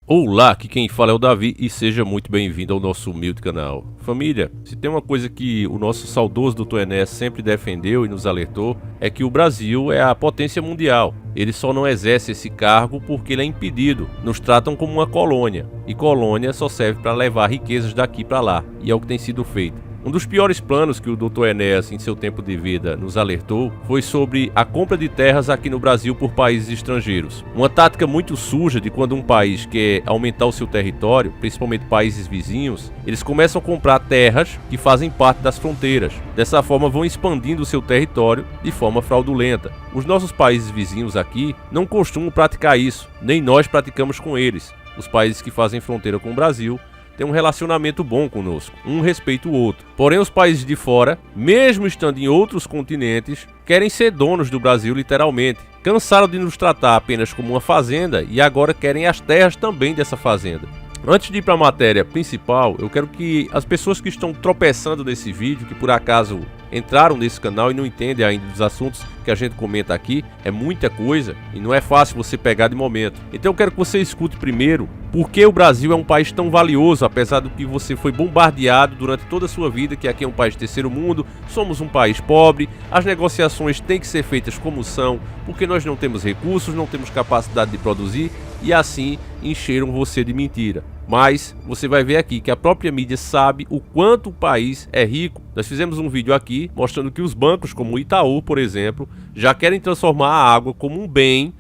Olá, aqui quem fala é o Davi e seja muito bem-vindo ao nosso humilde canal. Família, se tem uma coisa que o nosso saudoso Dr. Enéas sempre defendeu e nos alertou, é que o Brasil é a potência mundial. Ele só não exerce esse cargo porque ele é impedido. Nos tratam como uma colônia, e colônia só serve para levar riquezas daqui para lá, e é o que tem sido feito. Um dos piores planos que o Dr. Enéas, em seu tempo de vida, nos alertou foi sobre a compra de terras aqui no Brasil por países estrangeiros. Uma tática muito suja de quando um país quer aumentar o seu território, principalmente países vizinhos, eles começam a comprar terras que fazem parte das fronteiras. Dessa forma vão expandindo o seu território de forma fraudulenta. Os nossos países vizinhos aqui não costumam praticar isso, nem nós praticamos com eles. Os países que fazem fronteira com o Brasil tem um relacionamento bom conosco, um respeita o outro. Porém, os países de fora, mesmo estando em outros continentes, querem ser donos do Brasil literalmente. Cansaram de nos tratar apenas como uma fazenda e agora querem as terras também dessa fazenda. Antes de ir para a matéria principal, eu quero que as pessoas que estão tropeçando nesse vídeo, que por acaso entraram nesse canal e não entendem ainda dos assuntos que a gente comenta aqui, é muita coisa e não é fácil você pegar de momento. Então eu quero que você escute primeiro por que o Brasil é um país tão valioso, apesar do que você foi bombardeado durante toda a sua vida, que aqui é um país de terceiro mundo, somos um país pobre, as negociações têm que ser feitas como são, porque nós não temos recursos, não temos capacidade de produzir e assim encheram você de mentira. Mas você vai ver aqui que a própria mídia sabe o quanto o país é rico. Nós fizemos um vídeo aqui mostrando que os bancos como o Itaú, por exemplo, já querem transformar a água como um bem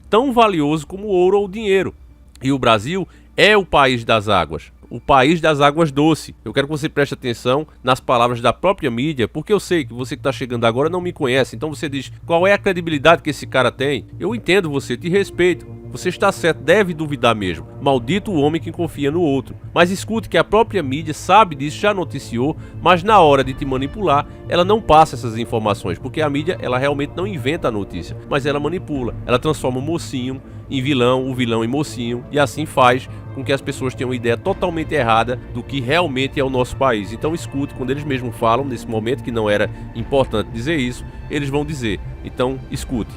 tão valioso como o ouro ou o dinheiro. E o Brasil é o país das águas, o país das águas doces. Eu quero que você preste atenção nas palavras da própria mídia, porque eu sei que você que está chegando agora não me conhece. Então você diz, qual é a credibilidade que esse cara tem? Eu entendo você, te respeito. Você está certo, deve duvidar mesmo. Maldito o homem que confia no outro. Mas escute que a própria mídia sabe disso, já noticiou, mas na hora de te manipular, ela não passa essas informações, porque a mídia, ela realmente não inventa a notícia, mas ela manipula. Ela transforma o mocinho em vilão, o vilão em mocinho, e assim faz com que as pessoas tenham uma ideia totalmente errada do que realmente é o nosso país. Então escute, quando eles mesmos falam, nesse momento que não era importante dizer isso, eles vão dizer. Então escute.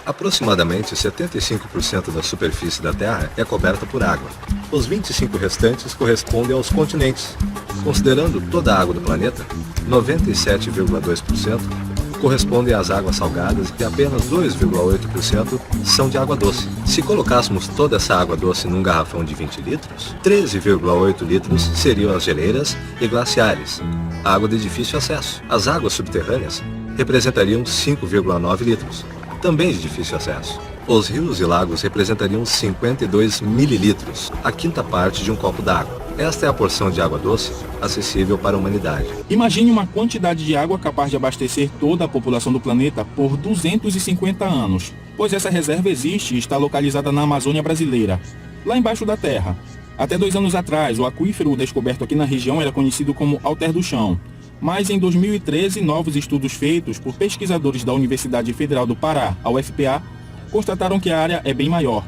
Aproximadamente 75% da superfície da Terra é coberta por água. Os 25% restantes correspondem aos continentes. Considerando toda a água do planeta, 97,2% correspondem às águas salgadas e apenas 2,8% são de água doce. Se colocássemos toda essa água doce num garrafão de 20 litros, 13,8 litros seriam as geleiras e glaciares, água de difícil acesso. As águas subterrâneas representariam 5,9 litros. Também de difícil acesso. Os rios e lagos representariam 52 mililitros, a quinta parte de um copo d'água. Esta é a porção de água doce acessível para a humanidade. Imagine uma quantidade de água capaz de abastecer toda a população do planeta por 250 anos, pois essa reserva existe e está localizada na Amazônia brasileira, lá embaixo da terra. Até 2 anos atrás, o aquífero descoberto aqui na região era conhecido como Alter do Chão. Mas em 2013, novos estudos feitos por pesquisadores da Universidade Federal do Pará, a UFPA, constataram que a área é bem maior.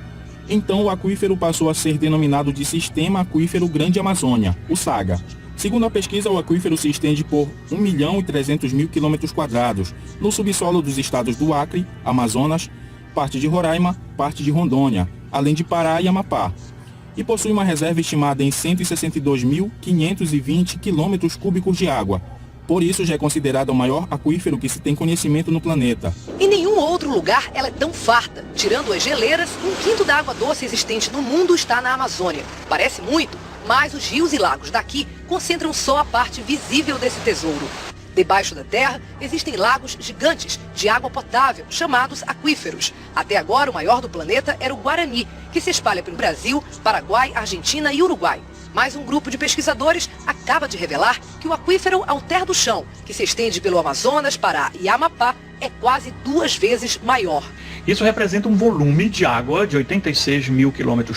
Então o aquífero passou a ser denominado de Sistema Aquífero Grande Amazônia, o SAGA. Segundo a pesquisa, o aquífero se estende por 1.300.000 km², no subsolo dos estados do Acre, Amazonas, parte de Roraima, parte de Rondônia, além de Pará e Amapá. E possui uma reserva estimada em 162.520 km³ de água. Por isso já é considerado o maior aquífero que se tem conhecimento no planeta. Em nenhum outro lugar ela é tão farta. Tirando as geleiras, 1/5 da água doce existente no mundo está na Amazônia. Parece muito, mas os rios e lagos daqui concentram só a parte visível desse tesouro. Debaixo da terra existem lagos gigantes de água potável, chamados aquíferos. Até agora o maior do planeta era o Guarani, que se espalha pelo Brasil, Paraguai, Argentina e Uruguai. Mas um grupo de pesquisadores acaba de revelar que o aquífero Alter do Chão, que se estende pelo Amazonas, Pará e Amapá, é quase 2 vezes maior. Isso representa um volume de água de 86 mil km³.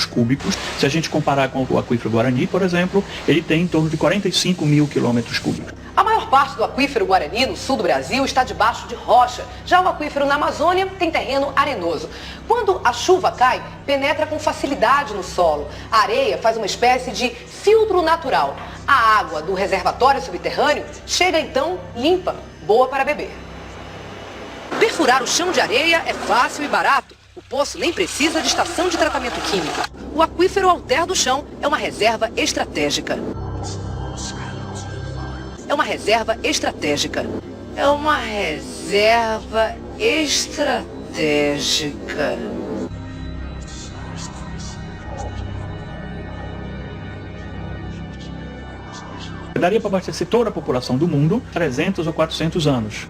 Se a gente comparar com o aquífero Guarani, por exemplo, ele tem em torno de 45 mil km³. A maior parte do aquífero Guarani, no sul do Brasil, está debaixo de rocha. Já o aquífero na Amazônia tem terreno arenoso. Quando a chuva cai, penetra com facilidade no solo. A areia faz uma espécie de filtro natural. A água do reservatório subterrâneo chega então limpa, boa para beber. Perfurar o chão de areia é fácil e barato. O poço nem precisa de estação de tratamento químico. O aquífero Alter do Chão é uma reserva estratégica. É uma reserva estratégica. É uma reserva estratégica. Daria para abastecer toda a população do mundo 300 ou 400 anos.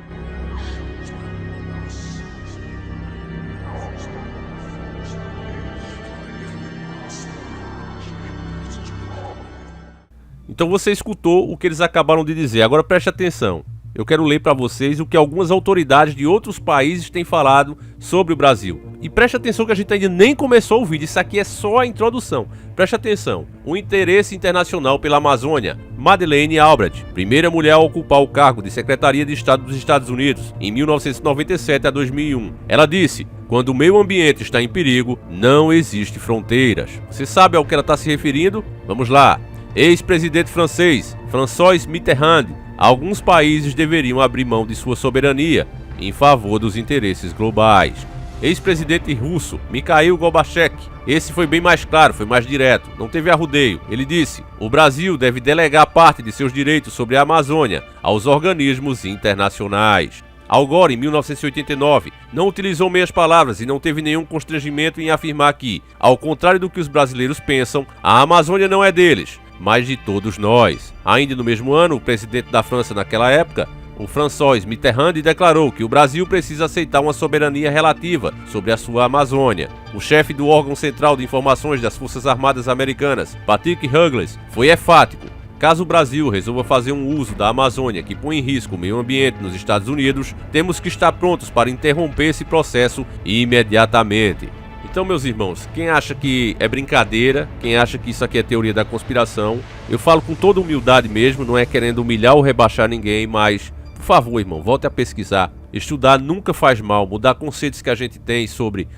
Então você escutou o que eles acabaram de dizer. Agora preste atenção. Eu quero ler para vocês o que algumas autoridades de outros países têm falado sobre o Brasil. E preste atenção que a gente ainda nem começou o vídeo. Isso aqui é só a introdução. Preste atenção. O interesse internacional pela Amazônia. Madeleine Albright, primeira mulher a ocupar o cargo de Secretaria de Estado dos Estados Unidos em 1997 a 2001. Ela disse: quando o meio ambiente está em perigo, não existe fronteiras. Você sabe ao que ela está se referindo? Vamos lá. Ex-presidente francês, François Mitterrand. Alguns países deveriam abrir mão de sua soberania em favor dos interesses globais. Ex-presidente russo, Mikhail Gorbachev. Esse foi bem mais claro, foi mais direto, não teve arrudeio. Ele disse: o Brasil deve delegar parte de seus direitos sobre a Amazônia aos organismos internacionais. Al Gore, em 1989, não utilizou meias palavras e não teve nenhum constrangimento em afirmar que, ao contrário do que os brasileiros pensam, a Amazônia não é deles, mas de todos nós. Ainda no mesmo ano, o presidente da França naquela época, o François Mitterrand, declarou que o Brasil precisa aceitar uma soberania relativa sobre a sua Amazônia. O chefe do órgão central de informações das Forças Armadas Americanas, Patrick Douglas, foi enfático. Caso o Brasil resolva fazer um uso da Amazônia que põe em risco o meio ambiente nos Estados Unidos, temos que estar prontos para interromper esse processo imediatamente. Então, meus irmãos, quem acha que é brincadeira, quem acha que isso aqui é teoria da conspiração, eu falo com toda humildade mesmo, não é querendo humilhar ou rebaixar ninguém, mas, por favor, irmão, volte a pesquisar. Estudar nunca faz mal, mudar conceitos que a gente tem sobre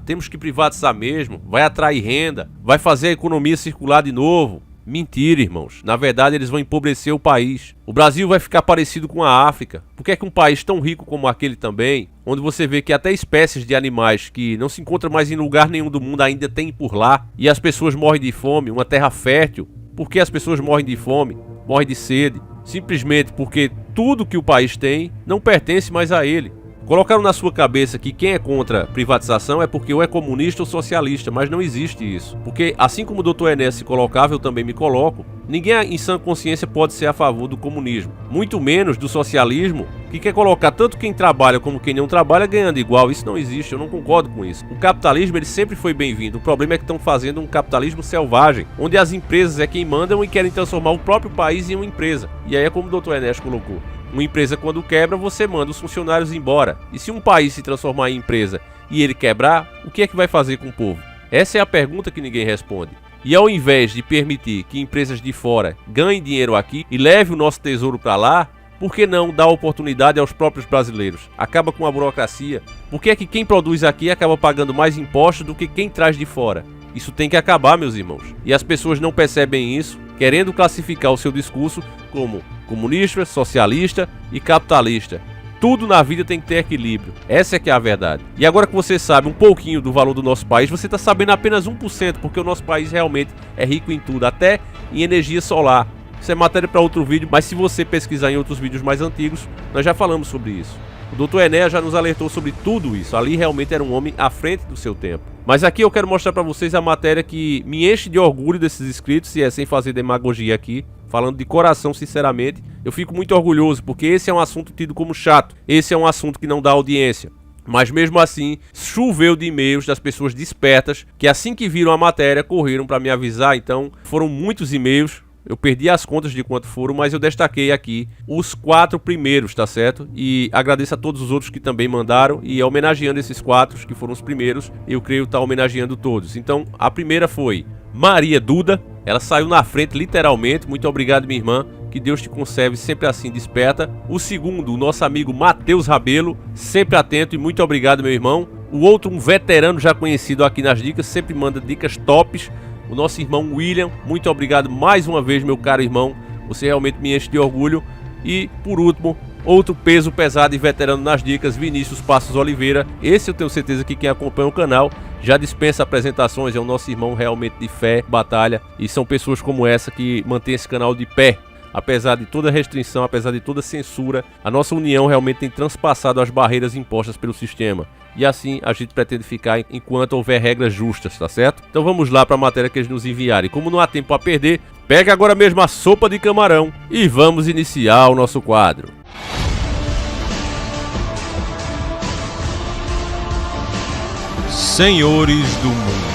temos que privatizar mesmo, vai atrair renda, vai fazer a economia circular de novo. Mentira, irmãos. Na verdade, eles vão empobrecer o país. O Brasil vai ficar parecido com a África. Por que é que um país tão rico como aquele também, onde você vê que até espécies de animais que não se encontram mais em lugar nenhum do mundo ainda tem por lá, e as pessoas morrem de fome, uma terra fértil? Por que as pessoas morrem de fome, morrem de sede? Simplesmente porque tudo que o país tem não pertence mais a ele. Colocaram na sua cabeça que quem é contra privatização é porque ou é comunista ou socialista, mas não existe isso. Porque assim como o Dr. Enéas se colocava, eu também me coloco, ninguém em sã consciência pode ser a favor do comunismo, muito menos do socialismo, que quer colocar tanto quem trabalha como quem não trabalha ganhando igual. Isso não existe, eu não concordo com isso. O capitalismo ele sempre foi bem-vindo, o problema é que estão fazendo um capitalismo selvagem, onde as empresas é quem mandam e querem transformar o próprio país em uma empresa. E aí é como o Dr. Enéas colocou. Uma empresa quando quebra, você manda os funcionários embora. E se um país se transformar em empresa e ele quebrar, o que é que vai fazer com o povo? Essa é a pergunta que ninguém responde. E ao invés de permitir que empresas de fora ganhem dinheiro aqui e levem o nosso tesouro para lá, por que não dar oportunidade aos próprios brasileiros? Acaba com a burocracia. Por que é que quem produz aqui acaba pagando mais impostos do que quem traz de fora? Isso tem que acabar, meus irmãos. E as pessoas não percebem isso, querendo classificar o seu discurso como comunista, socialista e capitalista. Tudo na vida tem que ter equilíbrio. Essa é que é a verdade. E agora que você sabe um pouquinho do valor do nosso país, você está sabendo apenas 1%, porque o nosso país realmente é rico em tudo, até em energia solar. Isso é matéria para outro vídeo, mas se você pesquisar em outros vídeos mais antigos, nós já falamos sobre isso. O Dr. Enéas já nos alertou sobre tudo isso. Ali realmente era um homem à frente do seu tempo. Mas aqui eu quero mostrar para vocês a matéria que me enche de orgulho desses inscritos, e é sem fazer demagogia aqui, falando de coração sinceramente. Eu fico muito orgulhoso, porque esse é um assunto tido como chato. Esse é um assunto que não dá audiência. Mas mesmo assim, choveu de e-mails das pessoas despertas, que assim que viram a matéria, correram para me avisar. Então, foram muitos e-mails. Eu perdi as contas de quanto foram, mas eu destaquei aqui os 4 primeiros, tá certo? E agradeço a todos os outros que também mandaram, e homenageando esses 4 que foram os primeiros, eu creio estar homenageando todos. Então, a primeira foi Maria Duda, ela saiu na frente literalmente. Muito obrigado, minha irmã, que Deus te conserve sempre assim desperta. O segundo, o nosso amigo Matheus Rabelo, sempre atento, e muito obrigado, meu irmão. O outro, um veterano já conhecido aqui nas dicas, sempre manda dicas tops. O nosso irmão William, muito obrigado mais uma vez, meu caro irmão. Você realmente me enche de orgulho. E, por último, Outro peso pesado e veterano nas dicas, Vinícius Passos Oliveira. Esse eu tenho certeza que quem acompanha o canal já dispensa apresentações, é o nosso irmão realmente de fé, batalha, e são pessoas como essa que mantém esse canal de pé. Apesar de toda restrição, apesar de toda censura, a nossa união realmente tem transpassado as barreiras impostas pelo sistema. E assim a gente pretende ficar enquanto houver regras justas, tá certo? Então vamos lá para a matéria que eles nos enviaram. E como não há tempo a perder, pega agora mesmo a sopa de camarão e vamos iniciar o nosso quadro. Senhores do Mundo.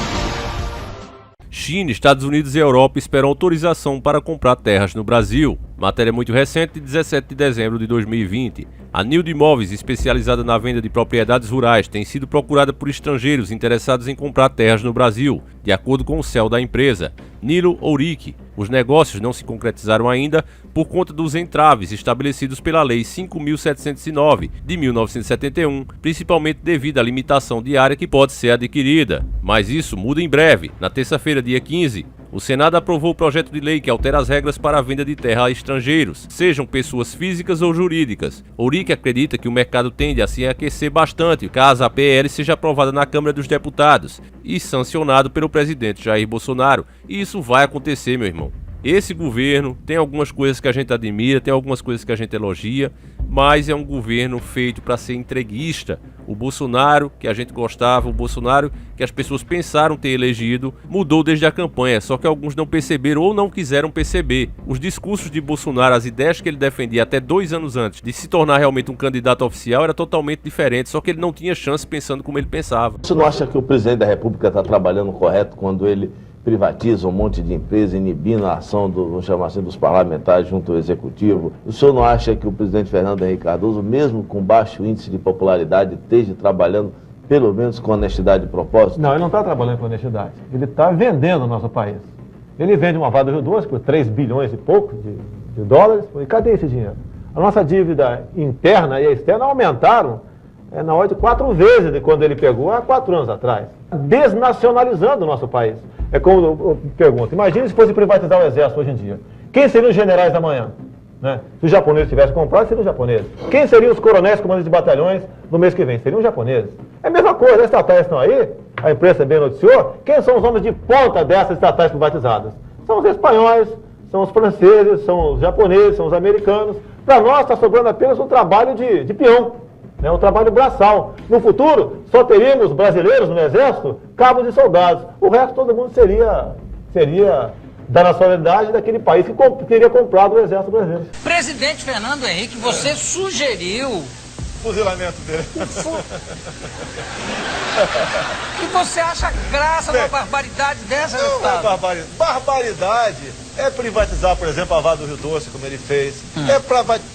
China, Estados Unidos e Europa esperam autorização para comprar terras no Brasil. Matéria muito recente de 17 de dezembro de 2020. A Nildo Imóveis, especializada na venda de propriedades rurais, tem sido procurada por estrangeiros interessados em comprar terras no Brasil, de acordo com o CEO da empresa, Nilo Ourique. Os negócios não se concretizaram ainda por conta dos entraves estabelecidos pela Lei 5.709 de 1971, principalmente devido à limitação de área que pode ser adquirida. Mas isso muda em breve. Na terça-feira, dia 15, o Senado aprovou o projeto de lei que altera as regras para a venda de terra a estrangeiros, sejam pessoas físicas ou jurídicas. Ourique acredita que o mercado tende a se aquecer bastante caso a PL seja aprovada na Câmara dos Deputados e sancionado pelo presidente Jair Bolsonaro. E isso vai acontecer, meu irmão. Esse governo tem algumas coisas que a gente admira, tem algumas coisas que a gente elogia, mas é um governo feito para ser entreguista. O Bolsonaro que a gente gostava, o Bolsonaro que as pessoas pensaram ter elegido, mudou desde a campanha, só que alguns não perceberam ou não quiseram perceber. Os discursos de Bolsonaro, as ideias que ele defendia até 2 anos antes de se tornar realmente um candidato oficial, era totalmente diferente, só que ele não tinha chance pensando como ele pensava. Você não acha que o presidente da República está trabalhando correto quando ele privatiza um monte de empresa, inibindo a ação vamos chamar assim, dos parlamentares junto ao executivo? O senhor não acha que o presidente Fernando Henrique Cardoso, mesmo com baixo índice de popularidade, esteja trabalhando pelo menos com honestidade de propósito? Não, ele não está trabalhando com honestidade. Ele está vendendo o nosso país. Ele vende uma Vale do Rio Doce por 3 bilhões e pouco de dólares. E cadê esse dinheiro? A nossa dívida interna e a externa aumentaram na ordem de 4 vezes de quando ele pegou há 4 anos atrás. Desnacionalizando o nosso país. É como eu pergunto, imagine se fosse privatizar o exército hoje em dia. Quem seriam os generais da manhã? Né? Se os japoneses tivessem comprado, seriam os japoneses. Quem seriam os coronéis comandantes de batalhões no mês que vem? Seriam os japoneses. É a mesma coisa, as estatais estão aí, a imprensa bem noticiou, quem são os homens de ponta dessas estatais privatizadas? São os espanhóis, são os franceses, são os japoneses, são os americanos. Para nós está sobrando apenas um trabalho de peão. Um trabalho braçal. No futuro, só teríamos brasileiros no exército, cabos e soldados. O resto, todo mundo seria da nacionalidade daquele país que teria comprado o exército brasileiro. Presidente Fernando Henrique, você sugeriu o fuzilamento dele. E você acha graça numa barbaridade dessa, deputado? Não é barbaridade é privatizar, por exemplo, a Vale do Rio Doce, como ele fez. É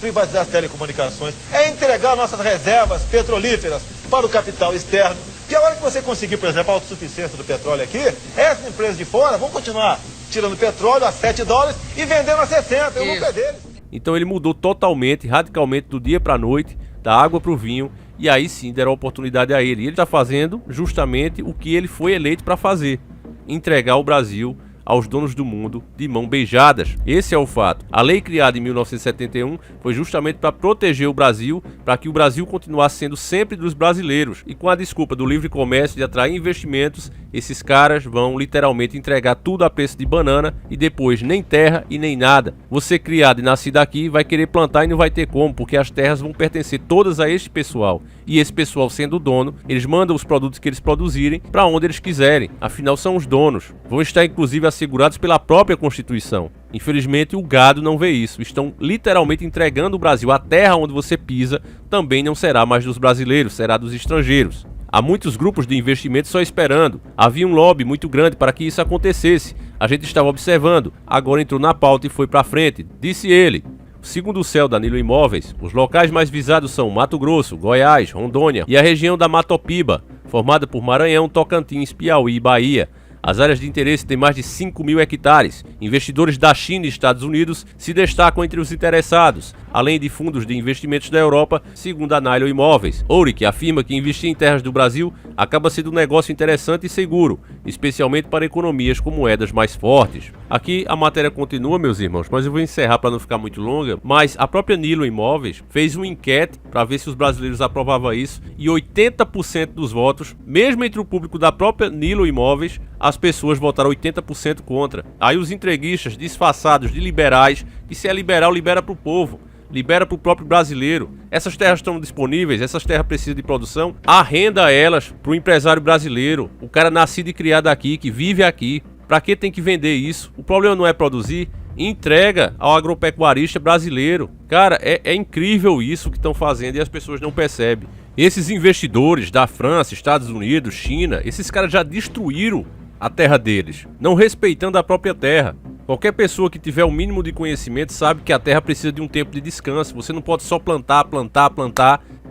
privatizar as telecomunicações. É entregar nossas reservas petrolíferas para o capital externo. Que a hora que você conseguir, por exemplo, a autossuficiência do petróleo aqui, essas empresas de fora vão continuar tirando petróleo a 7 dólares e vendendo a 60. O lucro é deles. Então ele mudou totalmente, radicalmente, do dia para a noite, da água para o vinho, e aí sim deram oportunidade a ele. E ele está fazendo justamente o que ele foi eleito para fazer: entregar o Brasil aos donos do mundo de mão beijadas. Esse é o fato. A lei criada em 1971 foi justamente para proteger o Brasil, para que o Brasil continuasse sendo sempre dos brasileiros. E com a desculpa do livre comércio de atrair investimentos, esses caras vão literalmente entregar tudo a preço de banana e depois nem terra e nem nada. Você criado e nascido aqui vai querer plantar e não vai ter como, porque as terras vão pertencer todas a este pessoal. E esse pessoal, sendo o dono, eles mandam os produtos que eles produzirem para onde eles quiserem. Afinal, são os donos. Vão estar inclusive assegurados pela própria Constituição. Infelizmente, o gado não vê isso. Estão literalmente entregando o Brasil. A terra onde você pisa também não será mais dos brasileiros, será dos estrangeiros. Há muitos grupos de investimento só esperando. Havia um lobby muito grande para que isso acontecesse. A gente estava observando. Agora entrou na pauta e foi para frente. Disse ele. Segundo o CEO da Nilo Imóveis, os locais mais visados são Mato Grosso, Goiás, Rondônia e a região da Matopiba, formada por Maranhão, Tocantins, Piauí e Bahia. As áreas de interesse têm mais de 5 mil hectares. Investidores da China e Estados Unidos se destacam entre os interessados, além de fundos de investimentos da Europa, segundo a Nylon Imóveis. Ouric afirma que investir em terras do Brasil acaba sendo um negócio interessante e seguro, especialmente para economias com moedas mais fortes. Aqui a matéria continua, meus irmãos, mas eu vou encerrar para não ficar muito longa. Mas a própria Nylon Imóveis fez uma enquete para ver se os brasileiros aprovavam isso, e 80% dos votos, mesmo entre o público da própria Nylon Imóveis, as pessoas votaram 80% contra. Aí os entreguistas disfarçados de liberais, que se é liberal, libera para o povo, libera para o próprio brasileiro. Essas terras estão disponíveis, essas terras precisam de produção, arrenda elas para o empresário brasileiro, o cara nascido e criado aqui, que vive aqui. Para que tem que vender isso? O problema não é produzir, entrega ao agropecuarista brasileiro. Cara, é incrível isso que estão fazendo e as pessoas não percebem. Esses investidores da França, Estados Unidos, China, esses caras já destruíram a terra deles, não respeitando a própria terra. Qualquer pessoa que tiver o mínimo de conhecimento sabe que a terra precisa de um tempo de descanso. Você não pode só plantar,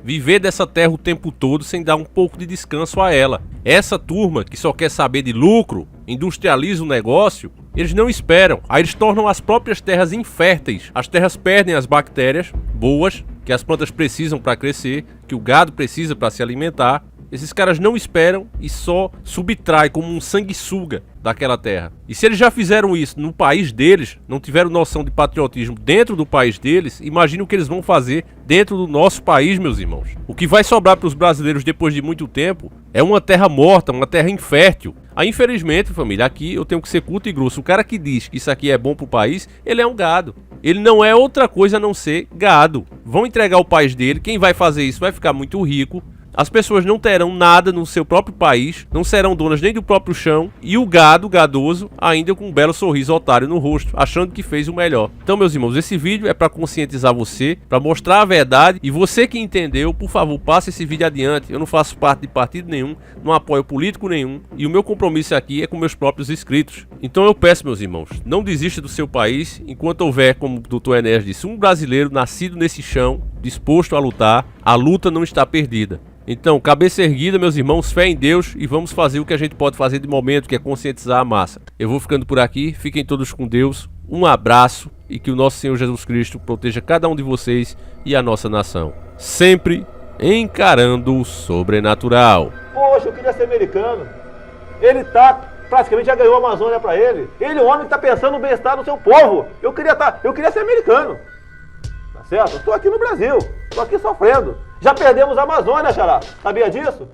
viver dessa terra o tempo todo sem dar um pouco de descanso a ela. Essa turma que só quer saber de lucro, industrializa o negócio, eles não esperam. Aí eles tornam as próprias terras inférteis. As terras perdem as bactérias boas que as plantas precisam para crescer, que o gado precisa para se alimentar. Esses caras não esperam e só subtrai como um sanguessuga daquela terra. E se eles já fizeram isso no país deles, não tiveram noção de patriotismo dentro do país deles, imagine o que eles vão fazer dentro do nosso país, meus irmãos. O que vai sobrar para os brasileiros depois de muito tempo é uma terra morta, uma terra infértil. Aí, infelizmente, família, aqui eu tenho que ser curto e grosso. O cara que diz que isso aqui é bom pro país, ele é um gado. Ele não é outra coisa a não ser gado. Vão entregar o país dele, quem vai fazer isso vai ficar muito rico. As pessoas não terão nada no seu próprio país, não serão donas nem do próprio chão, e o gado, gadoso, ainda com um belo sorriso otário no rosto, achando que fez o melhor. Então, meus irmãos, esse vídeo é para conscientizar você, para mostrar a verdade, e você que entendeu, por favor, passe esse vídeo adiante. Eu não faço parte de partido nenhum, não apoio político nenhum, e o meu compromisso aqui é com meus próprios inscritos. Então eu peço, meus irmãos, não desista do seu país, enquanto houver, como o Dr. Enéas disse, um brasileiro nascido nesse chão, disposto a lutar, a luta não está perdida. Então, cabeça erguida, meus irmãos, fé em Deus, e vamos fazer o que a gente pode fazer de momento, que é conscientizar a massa. Eu vou ficando por aqui, fiquem todos com Deus, um abraço e que o nosso Senhor Jesus Cristo proteja cada um de vocês e a nossa nação. Sempre encarando o sobrenatural. Poxa, eu queria ser americano. Ele praticamente já ganhou a Amazônia pra ele. Ele, o homem, tá pensando no bem-estar do seu povo. Eu queria ser americano. Tá certo? Eu tô aqui no Brasil, tô aqui sofrendo. Já perdemos a Amazônia, Xará. Sabia disso?